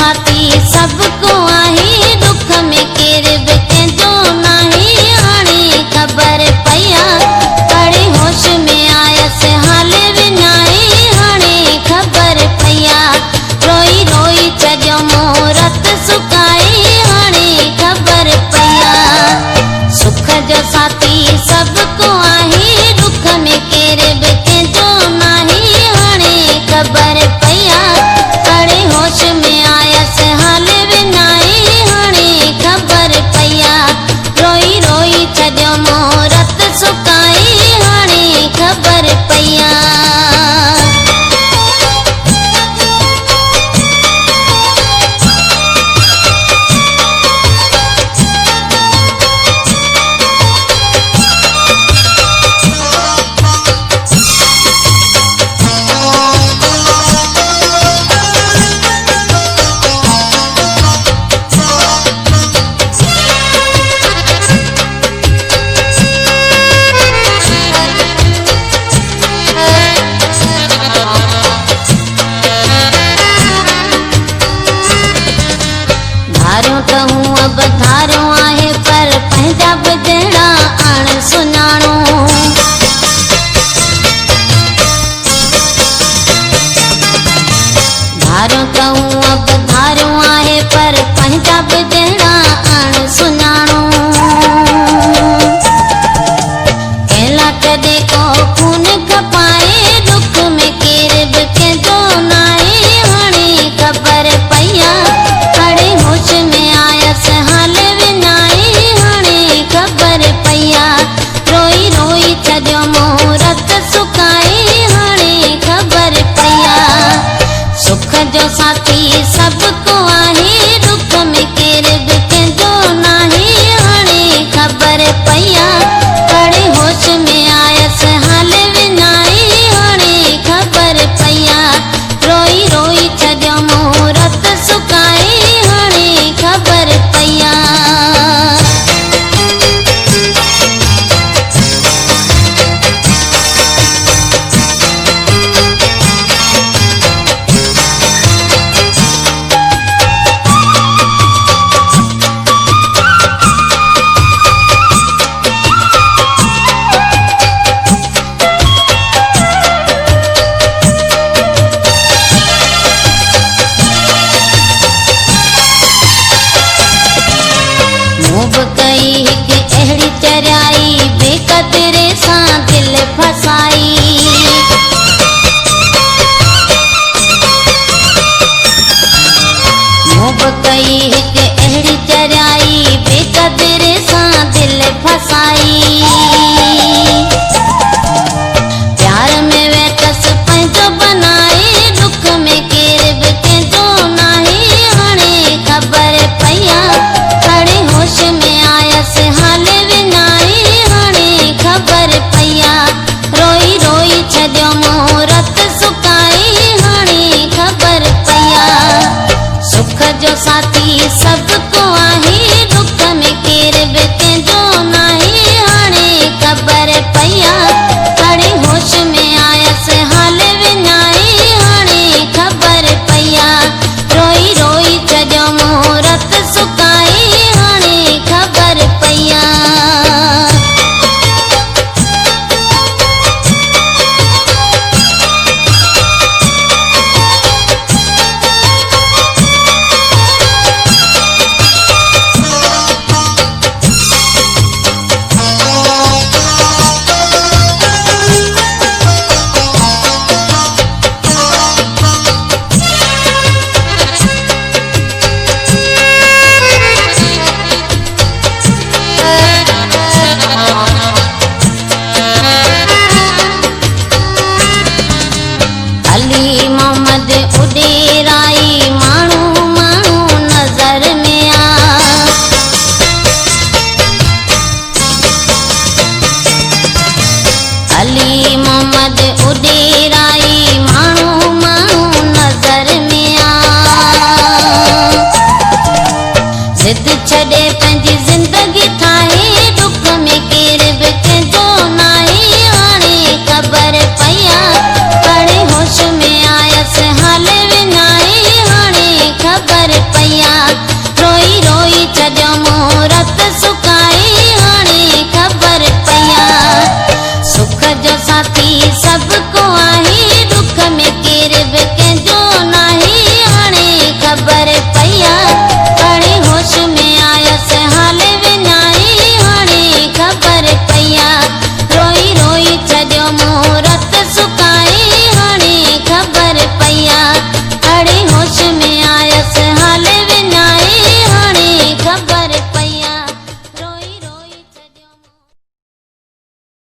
साथी सबको आहे दुख में केर बि कंहिंजो नाही हाणे ख़बर पया कड़े होश में आयसि हाल विञाए हाणे ख़बर पया रोई रोई छॾियो मूं रत सुकाए हाणे ख़बर पया सुख जो साथी सबको आहे दुख में केर बि कंहिंजो नाही हाणे ख़बर पया कड़े होश में आयसि हाल विञाए हाणे ख़बर पया रोई रोई छॾियो मूं रत सुकाए हाणे ख़बर पया धारियों त हूं अब धारियों आहे पर पंहिंजा बि जहिड़ा अण सुञाणो धारियों त हूं अब धारियों आहे पर पंहिंजा बि जहिड़ा अण सुञाणो कंहिंला कॾहिं को खून खपाए दुख में केर बि कंहिंजो नाहे हाणे ख़बर पया कड़े होश में आयसि हाल विञाए हाणे ख़बर पया रोई रोई छॾियो मूं रत सुकाए हाणे ख़बर पया सुख जो साथी सबको आहे दुख में केर बि कंहिंजो नाही हाणे ख़बर पया कड़े होश में आयसि हाल विञाए हाणे ख़बर पया रोई रोई छॾियो मूं रत सुकाए हाणे ख़बर पया मूं बि कई हिकु अहिड़ी चरियाई बेक़दरे सां दिलि फसाई मूं बि कई हिकु अहिड़ी चरियाई बेक़दरे सां दिलि फसाई प्यार में वेठसि पंहिंजो बनाए दुख में केर बि कंहिंजो नाहे हाणे ख़बर पया कड़े होश में आयसि हाल विञाए हाणे ख़बर पया रोई रोई छॾियो मूं रत सुकाए हाणे ख़बर पया सुख जो साथी